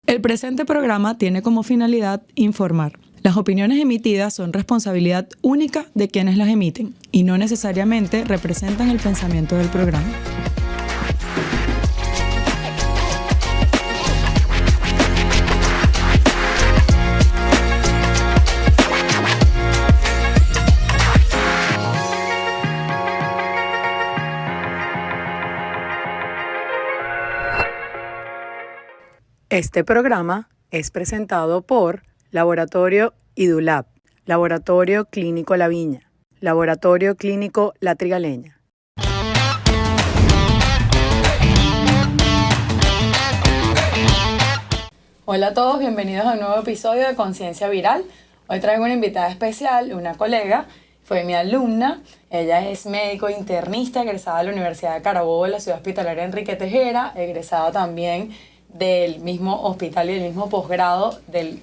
El presente programa tiene como finalidad informar. Las opiniones emitidas son responsabilidad única de quienes las emiten y no necesariamente representan el pensamiento del programa. Este programa es presentado por Laboratorio IDULAB, Laboratorio Clínico La Viña, Laboratorio Clínico La Trigaleña. Hola a todos, bienvenidos a un nuevo episodio de Conciencia Viral. Hoy traigo una invitada especial, una colega, fue mi alumna. Ella es médico internista, egresada de la Universidad de Carabobo, en la ciudad hospitalaria Enrique Tejera, egresada también del mismo hospital y del mismo posgrado, del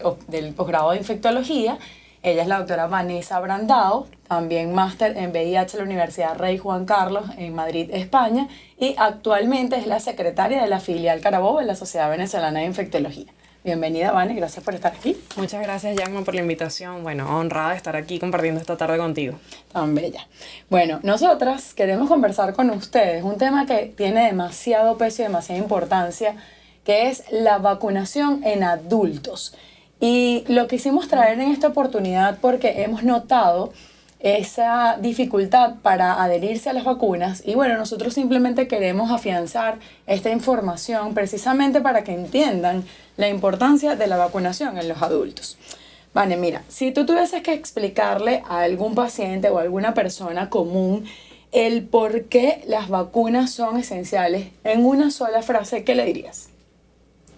posgrado de infectología. Ella es la doctora Vanessa Brandao, también máster en VIH en la Universidad Rey Juan Carlos en Madrid, España, y actualmente es la secretaria de la filial Carabobo en la Sociedad Venezolana de Infectología. Bienvenida, Vane, gracias por estar aquí. Muchas gracias, Yagma, por la invitación. Bueno, honrada de estar aquí compartiendo esta tarde contigo. Tan bella. Bueno, nosotras queremos conversar con ustedes un tema que tiene demasiado peso y demasiada importancia, que es la vacunación en adultos. Y lo quisimos traer en esta oportunidad porque hemos notado esa dificultad para adherirse a las vacunas y bueno, nosotros simplemente queremos afianzar esta información precisamente para que entiendan la importancia de la vacunación en los adultos. Vale, mira, si tú tuvieses que explicarle a algún paciente o a alguna persona común el por qué las vacunas son esenciales en una sola frase, ¿qué le dirías?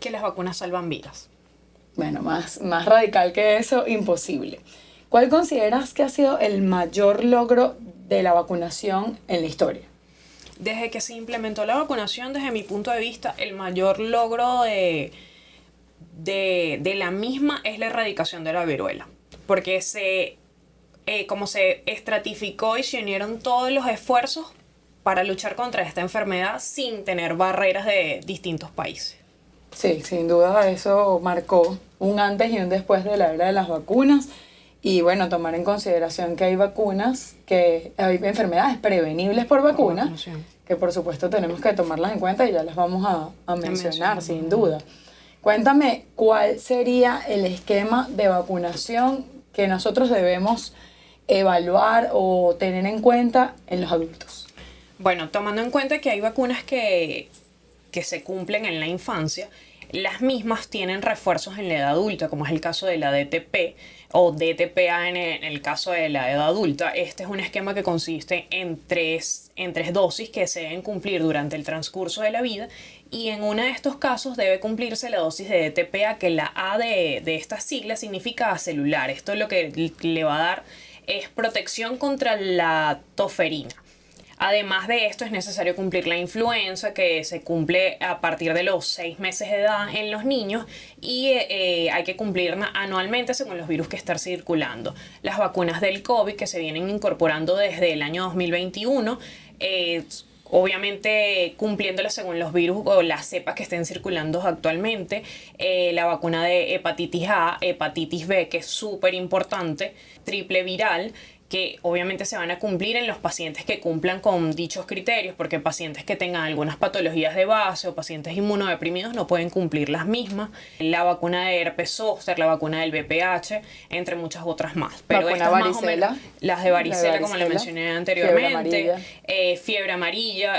Que las vacunas salvan vidas. Bueno, más radical que eso, imposible. ¿Cuál consideras que ha sido el mayor logro de la vacunación en la historia? Desde que se implementó la vacunación, desde mi punto de vista, el mayor logro de la misma es la erradicación de la viruela. Porque como se estratificó y se unieron todos los esfuerzos para luchar contra esta enfermedad sin tener barreras de distintos países. Sí, sin duda eso marcó un antes y un después de la era de las vacunas. Y bueno, tomar en consideración que hay vacunas, que hay enfermedades prevenibles por vacuna, que por supuesto tenemos que tomarlas en cuenta y ya las vamos a mencionar, sin duda. Cuéntame, ¿cuál sería el esquema de vacunación que nosotros debemos evaluar o tener en cuenta en los adultos? Bueno, tomando en cuenta que hay vacunas que se cumplen en la infancia, las mismas tienen refuerzos en la edad adulta, como es el caso de la DTP o DTPA en el caso de la edad adulta. Este es un esquema que consiste en tres dosis que se deben cumplir durante el transcurso de la vida, y en uno de estos casos debe cumplirse la dosis de DTPA, que la A de esta sigla significa acelular. Esto lo que le va a dar es protección contra la toferina. Además de esto, es necesario cumplir la influenza, que se cumple a partir de los 6 meses de edad en los niños, y hay que cumplirla anualmente según los virus que están circulando. Las vacunas del COVID, que se vienen incorporando desde el año 2021, obviamente cumpliéndolas según los virus o las cepas que estén circulando actualmente. La vacuna de hepatitis A, hepatitis B, que es súper importante, triple viral, que obviamente se van a cumplir en los pacientes que cumplan con dichos criterios, porque pacientes que tengan algunas patologías de base o pacientes inmunodeprimidos no pueden cumplir las mismas. La vacuna de herpes zóster, la vacuna del VPH, entre muchas otras más. Pero vacuna varicela, más las de varicela, como le mencioné anteriormente, fiebre amarilla.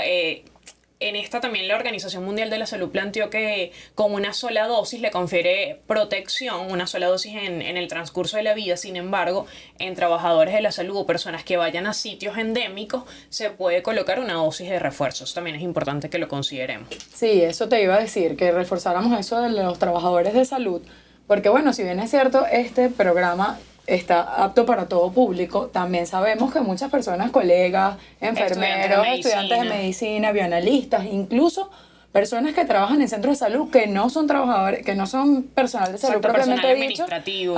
En esta también la Organización Mundial de la Salud planteó que con una sola dosis le confiere protección, una sola dosis en el transcurso de la vida. Sin embargo, en trabajadores de la salud o personas que vayan a sitios endémicos se puede colocar una dosis de refuerzo. Eso también es importante que lo consideremos. Sí, eso te iba a decir, que reforzáramos eso de los trabajadores de salud, porque bueno, si bien es cierto, este programa está apto para todo público, también sabemos que muchas personas, colegas, enfermeros, estudiantes de medicina, bioanalistas, incluso personas que trabajan en centros de salud que no son trabajadores, que no son personal de salud propiamente dicho,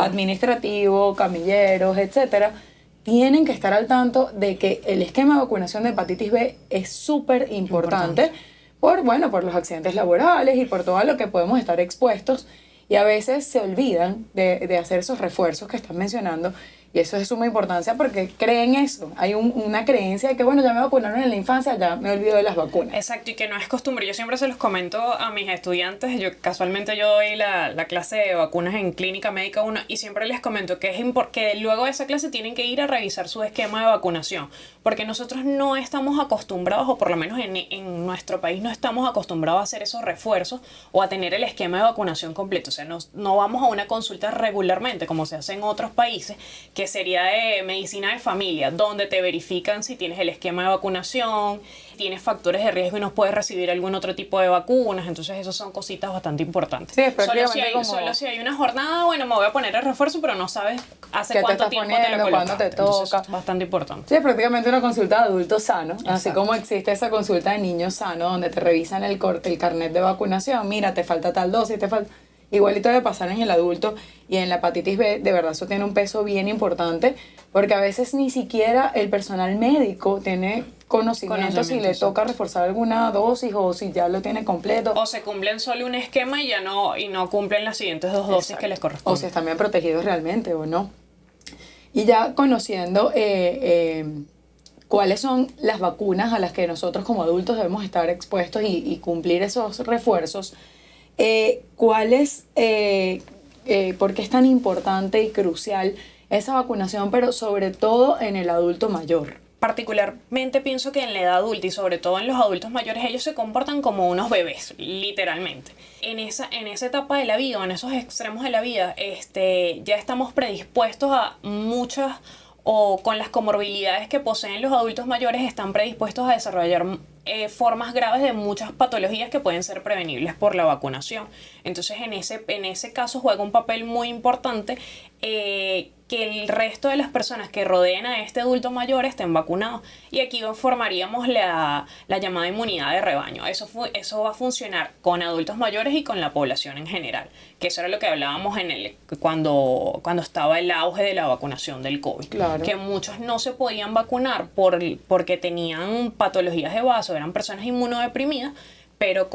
administrativo, camilleros, etcétera, tienen que estar al tanto de que el esquema de vacunación de hepatitis B es súper importante por los accidentes laborales y por todo lo que podemos estar expuestos. Y a veces se olvidan de hacer esos refuerzos que están mencionando. Y eso es de suma importancia porque creen eso. Hay una creencia de que, bueno, ya me vacunaron en la infancia, ya me olvido de las vacunas. Exacto, y que no es costumbre. Yo siempre se los comento a mis estudiantes. Casualmente yo doy la clase de vacunas en Clínica Médica 1 y siempre les comento que luego de esa clase tienen que ir a revisar su esquema de vacunación. Porque nosotros no estamos acostumbrados, o por lo menos en nuestro país no estamos acostumbrados a hacer esos refuerzos o a tener el esquema de vacunación completo. O sea, no vamos a una consulta regularmente como se hace en otros países, que sería de medicina de familia, donde te verifican si tienes el esquema de vacunación, tienes factores de riesgo y no puedes recibir algún otro tipo de vacunas. Entonces esas son cositas bastante importantes. Sí, es solo si hay una jornada, bueno, me voy a poner el refuerzo, pero no sabes hace cuánto tiempo te lo cuándo te toca. Entonces, bastante importante. Sí, es prácticamente una consulta de adulto sano, Exacto. Así como existe esa consulta de niño sano, donde te revisan el carnet de vacunación, mira, te falta tal dosis, igualito debe pasar en el adulto. Y en la hepatitis B, de verdad, eso tiene un peso bien importante, porque a veces ni siquiera el personal médico tiene conocimiento si le toca reforzar alguna dosis o si ya lo tiene completo. O se cumplen solo un esquema y no cumplen las siguientes 2 dosis que les corresponden. O si están bien protegidos realmente o no. Y ya conociendo cuáles son las vacunas a las que nosotros como adultos debemos estar expuestos y cumplir esos refuerzos, ¿por qué es tan importante y crucial esa vacunación, pero sobre todo en el adulto mayor? Particularmente pienso que en la edad adulta y sobre todo en los adultos mayores, ellos se comportan como unos bebés, literalmente. En esa etapa de la vida o en esos extremos de la vida, ya estamos predispuestos a muchas, o con las comorbilidades que poseen los adultos mayores, están predispuestos a desarrollar formas graves de muchas patologías que pueden ser prevenibles por la vacunación. Entonces en ese caso juega un papel muy importante que el resto de las personas que rodeen a este adulto mayor estén vacunados. Y aquí formaríamos la llamada inmunidad de rebaño. Eso va a funcionar con adultos mayores y con la población en general. Que eso era lo que hablábamos cuando estaba el auge de la vacunación del COVID. Claro. Que muchos no se podían vacunar porque tenían patologías de base, eran personas inmunodeprimidas, pero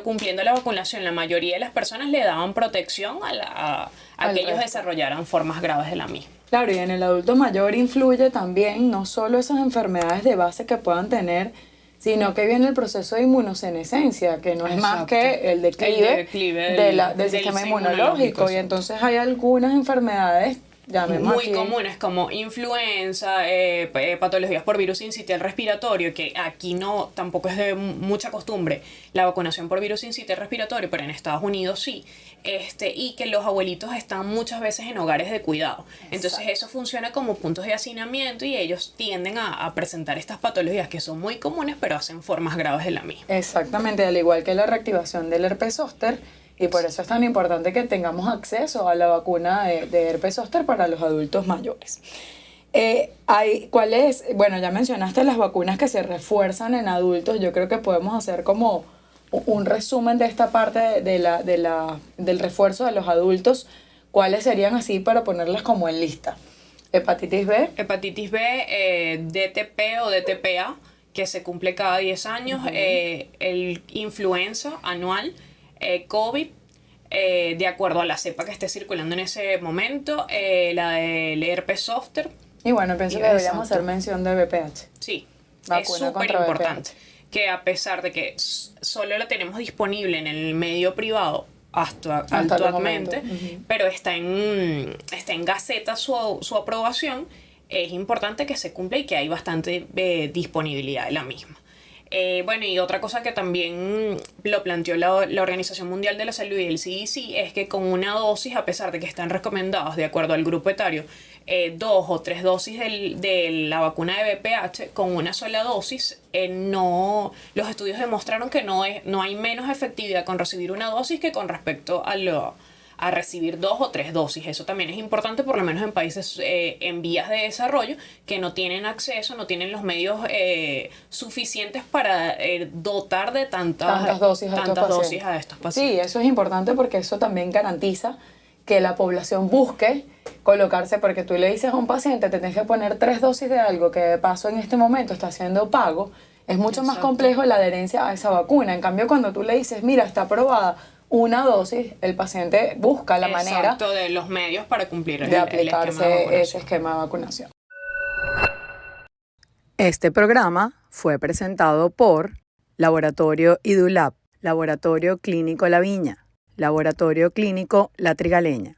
cumpliendo la vacunación, la mayoría de las personas le daban protección a que ellos desarrollaran formas graves de la misma. Claro, y en el adulto mayor influye también no solo esas enfermedades de base que puedan tener, sino que viene el proceso de inmunosenescencia, que no es más que el declive del sistema inmunológico. Y entonces hay algunas enfermedades muy comunes como influenza, patologías por virus sincitial respiratorio, que aquí tampoco es de mucha costumbre la vacunación por virus sincitial respiratorio, pero en Estados Unidos sí, y que los abuelitos están muchas veces en hogares de cuidado. Entonces eso funciona como puntos de hacinamiento y ellos tienden a presentar estas patologías que son muy comunes, pero hacen formas graves de la misma. Exactamente, al igual que la reactivación del herpes zóster. Y por eso es tan importante que tengamos acceso a la vacuna de herpes zóster para los adultos mayores. Bueno, ya mencionaste las vacunas que se refuerzan en adultos. Yo creo que podemos hacer como un resumen de esta parte del refuerzo de los adultos. ¿Cuáles serían así para ponerlas como en lista? Hepatitis B. Hepatitis B, DTP o DTPA, que se cumple cada 10 años. El influenza anual. COVID, de acuerdo a la cepa que esté circulando en ese momento, la del herpes zóster. Y bueno, pienso que deberíamos hacer mención de VPH. Sí, es súper importante. Que a pesar de que solo la tenemos disponible en el medio privado actualmente, pero está en Gaceta su aprobación, es importante que se cumpla y que hay bastante disponibilidad de la misma. Bueno, y otra cosa que también lo planteó la Organización Mundial de la Salud y el CDC es que con una dosis, a pesar de que están recomendados de acuerdo al grupo etario, 2 o 3 dosis de la vacuna de VPH, con una sola dosis, los estudios demostraron que no hay menos efectividad con recibir una dosis que con respecto a recibir 2 o 3 dosis. Eso también es importante, por lo menos en países en vías de desarrollo, que no tienen acceso, no tienen los medios suficientes para dotar de tantas dosis a estos pacientes. Sí, eso es importante porque eso también garantiza que la población busque colocarse, porque tú le dices a un paciente, te tienes que poner 3 dosis de algo que de paso en este momento está siendo pago, es mucho más complejo la adherencia a esa vacuna. En cambio, cuando tú le dices, mira, está aprobada una dosis, el paciente busca la manera Exacto, de los medios para cumplir de el esquema de aplicarse vacunación. ese esquema de vacunación. Este programa fue presentado por Laboratorio IDULAB, Laboratorio Clínico La Viña, Laboratorio Clínico La Trigaleña.